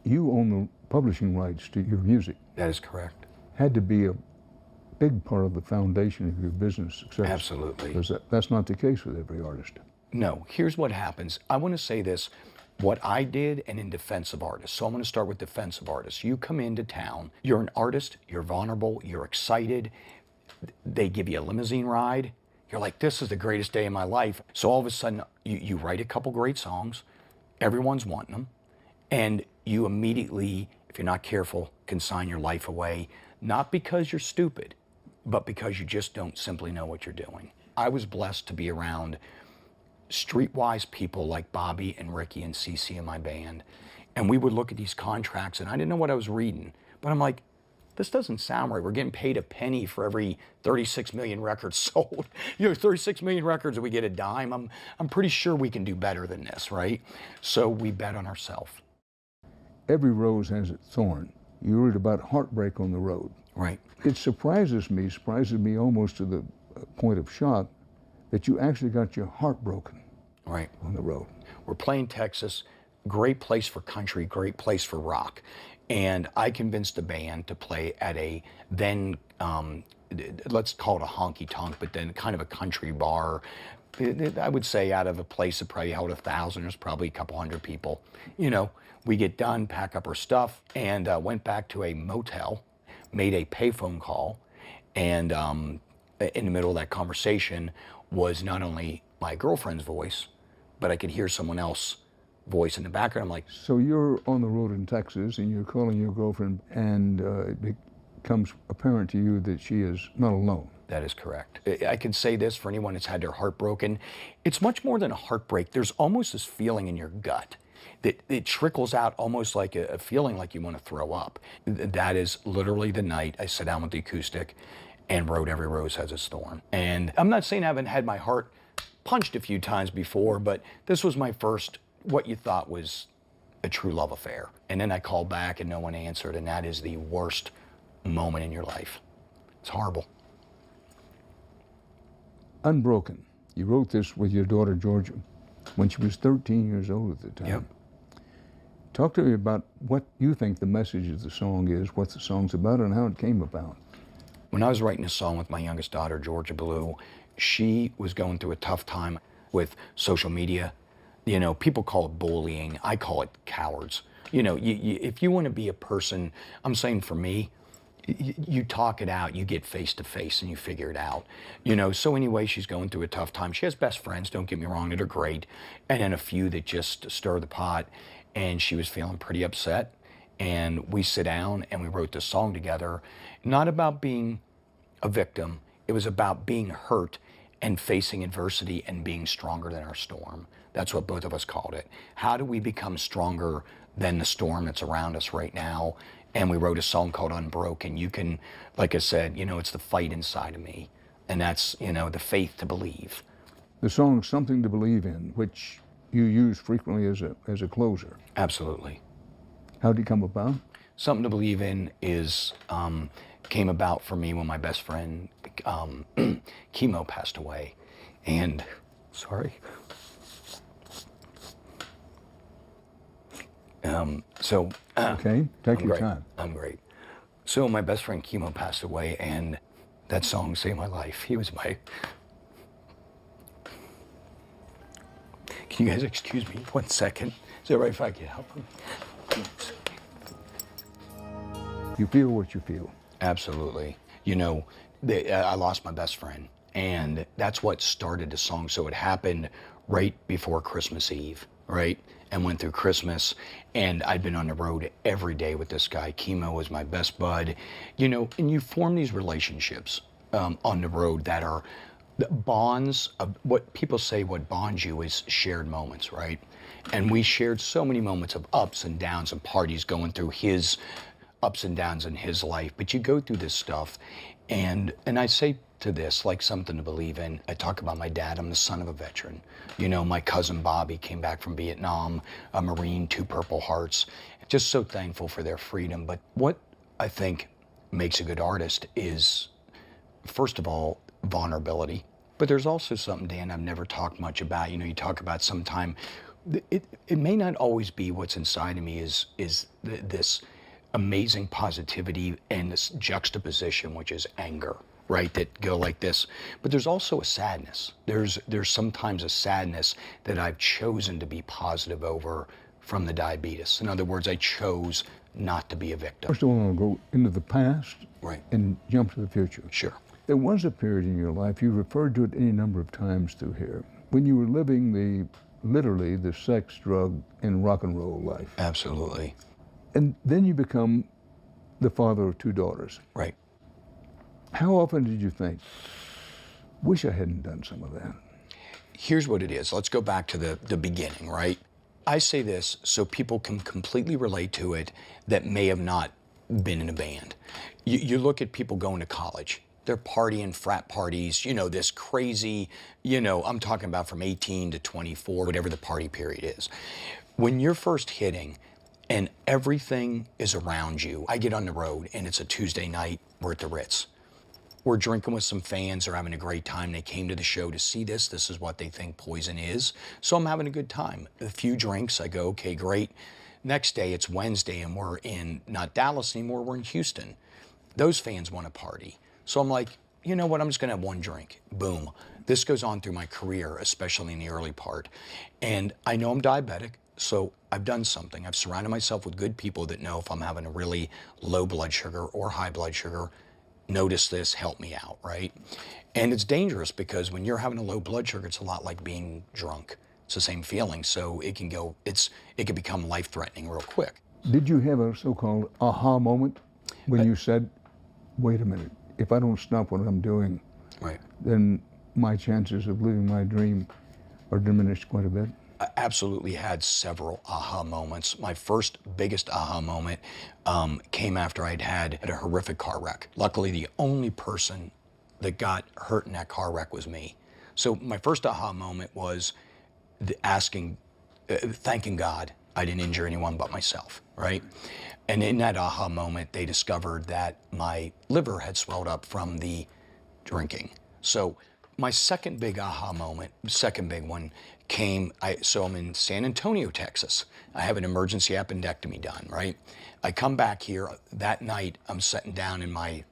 You own the publishing rights to your music. That is correct. Had to be a big part of the foundation of your business success. Absolutely. Because that's not the case with every artist. No, here's what happens. I want to say this, what I did and in defense of artists. So I'm going to start with defense of artists. You come into town, you're an artist, you're vulnerable, you're excited. They give you a limousine ride. You're like, this is the greatest day of my life. So all of a sudden, you write a couple great songs. Everyone's wanting them. And you immediately, if you're not careful, can sign your life away. Not because you're stupid, but because you just don't simply know what you're doing. I was blessed to be around streetwise people like Bobby and Ricky and Cece in my band. And we would look at these contracts and I didn't know what I was reading. But I'm like, this doesn't sound right. We're getting paid a penny for every 36 million records sold. 36 million records and we get a dime. I'm pretty sure we can do better than this, right? So we bet on ourselves. Every rose has its thorn. You wrote about heartbreak on the road. Right. It surprises me almost to the point of shock, that you actually got your heart broken. Right. On the road. We're playing Texas, great place for country, great place for rock. And I convinced the band to play at a then, let's call it a honky-tonk, but then kind of a country bar. I would say out of a place that probably held 1,000, there's probably a couple hundred people. We get done, pack up our stuff, and went back to a motel, made a payphone call, and in the middle of that conversation was not only my girlfriend's voice, but I could hear someone else's voice in the background. I'm like, so you're on the road in Texas and you're calling your girlfriend and it becomes apparent to you that she is not alone. That is correct. I can say this for anyone that's had their heart broken. It's much more than a heartbreak. There's almost this feeling in your gut that it trickles out almost like a feeling like you want to throw up. That is literally the night I sat down with the acoustic and wrote Every Rose Has Its Thorn. And I'm not saying I haven't had my heart punched a few times before, but this was my first, what you thought was a true love affair. And then I called back and no one answered, and that is the worst moment in your life. It's horrible. Unbroken. You wrote this with your daughter, Georgia, when she was 13 years old at the time. Yep. Talk to me about what you think the message of the song is, what the song's about, and how it came about. When I was writing a song with my youngest daughter, Georgia Blue, she was going through a tough time with social media. People call it bullying. I call it cowards. If you want to be a person, I'm saying for me, you talk it out, you get face to face and you figure it out. So anyway, she's going through a tough time. She has best friends, don't get me wrong, that are great, and then a few that just stir the pot, and she was feeling pretty upset. And we sit down and we wrote this song together, not about being a victim. It was about being hurt and facing adversity and being stronger than our storm. That's what both of us called it. How do we become stronger than the storm that's around us right now? And we wrote a song called Unbroken. You can, like I said, it's the fight inside of me. And that's, the faith to believe. The song Something to Believe In, which you use frequently as a closer. Absolutely. How did it come about? Something to Believe In is, came about for me when my best friend, Chemo, passed away. And, sorry. Okay, take your time. I'm great. So my best friend Chemo passed away, and that song saved my life. He was my... Can you guys excuse me 1 second? Is it right if I can help him? You feel what you feel. Absolutely. I lost my best friend, and that's what started the song. So it happened right before Christmas Eve, right? And went through Christmas, and I'd been on the road every day with this guy. Chemo was my best bud, and you form these relationships on the road that are the bonds of what people say what bonds you is shared moments, right? And we shared so many moments of ups and downs and parties going through his ups and downs in his life. But you go through this stuff, and I say to this, like Something to Believe In, I talk about my dad. I'm the son of a veteran. My cousin Bobby came back from Vietnam, a Marine, 2 Purple Hearts. Just so thankful for their freedom. But what I think makes a good artist is, first of all, vulnerability. But there's also something, Dan, I've never talked much about. You talk about sometime It may not always be what's inside of me this amazing positivity and this juxtaposition, which is anger, right? That go like this. But there's also a sadness. There's sometimes a sadness that I've chosen to be positive over from the diabetes. In other words, I chose not to be a victim. First of all, I'll go into the past Right. and jump to the future. Sure. There was a period in your life, you referred to it any number of times through here, when you were living literally the sex, drug, and rock and roll life. Absolutely. And then you become the father of 2 daughters. Right. How often did you think, wish I hadn't done some of that? Here's what it is. Let's go back to the beginning, right? I say this so people can completely relate to it that may have not been in a band. You look at people going to college. They're partying, frat parties, this crazy, I'm talking about from 18 to 24, whatever the party period is. When you're first hitting and everything is around you, I get on the road and it's a Tuesday night, we're at the Ritz. We're drinking with some fans, they're having a great time. They came to the show to see this. This is what they think Poison is. So I'm having a good time. A few drinks, I go, okay, great. Next day, it's Wednesday and we're in, not Dallas anymore, we're in Houston. Those fans want to party. So I'm like, you know what, I'm just gonna have one drink. Boom. This goes on through my career, especially in the early part. And I know I'm diabetic, so I've done something. I've surrounded myself with good people that know if I'm having a really low blood sugar or high blood sugar, notice this, help me out, right? And it's dangerous because when you're having a low blood sugar, it's a lot like being drunk. It's the same feeling, so it can become life-threatening real quick. Did you have a so-called aha moment when you said, wait a minute, if I don't stop what I'm doing, right, then my chances of living my dream are diminished quite a bit? I absolutely had several aha moments. My first biggest aha moment came after I'd had a horrific car wreck. Luckily, the only person that got hurt in that car wreck was me. So my first aha moment was thanking God I didn't injure anyone but myself, right? And in that aha moment, they discovered that my liver had swelled up from the drinking. So my second big aha moment, second big one, so I'm in San Antonio, Texas. I have an emergency appendectomy done, right? I come back here that night. I'm sitting down in my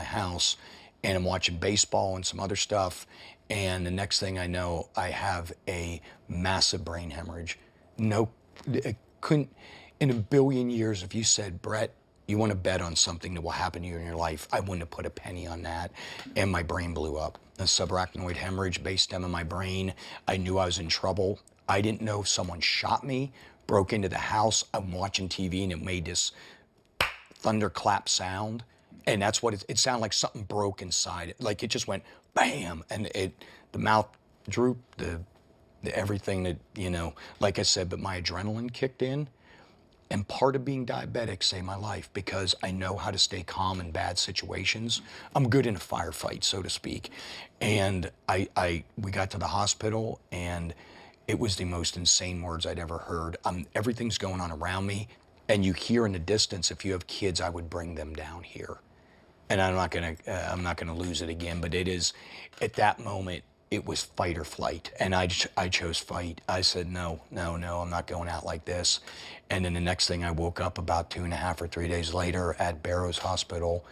house, and I'm watching baseball and some other stuff. And the next thing I know, I have a massive brain hemorrhage. I couldn't, in a billion years, if you said, Bret, you want to bet on something that will happen to you in your life, I wouldn't have put a penny on that. And my brain blew up. A subarachnoid hemorrhage, base stem in my brain. I knew I was in trouble. I didn't know if someone shot me, broke into the house. I'm watching TV and it made this thunderclap sound. And that's what it sounded like. Something broke inside it. Like it just went bam, and the mouth drooped, the everything that, like I said, but my adrenaline kicked in. And part of being diabetic saved my life because I know how to stay calm in bad situations. I'm good in a firefight, so to speak. And we got to the hospital and it was the most insane words I'd ever heard. Everything's going on around me, and you hear in the distance, if you have kids, I would bring them down here. And I'm not gonna lose it again, but it is, at that moment, it was fight or flight, and I chose fight. I said, no, I'm not going out like this. And then the next thing, I woke up about 2.5 or 3 days later at Barrows Hospital,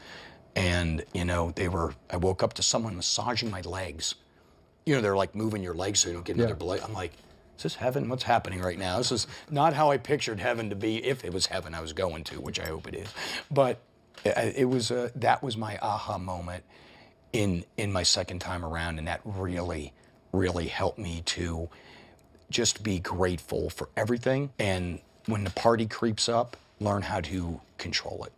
and I woke up to someone massaging my legs. They're like moving your legs so you don't get another blood. I'm like, is this heaven? What's happening right now? This is not how I pictured heaven to be, if it was heaven I was going to, which I hope it is. But that was my aha moment in my second time around, and that really, really helped me to just be grateful for everything. And when the party creeps up, learn how to control it.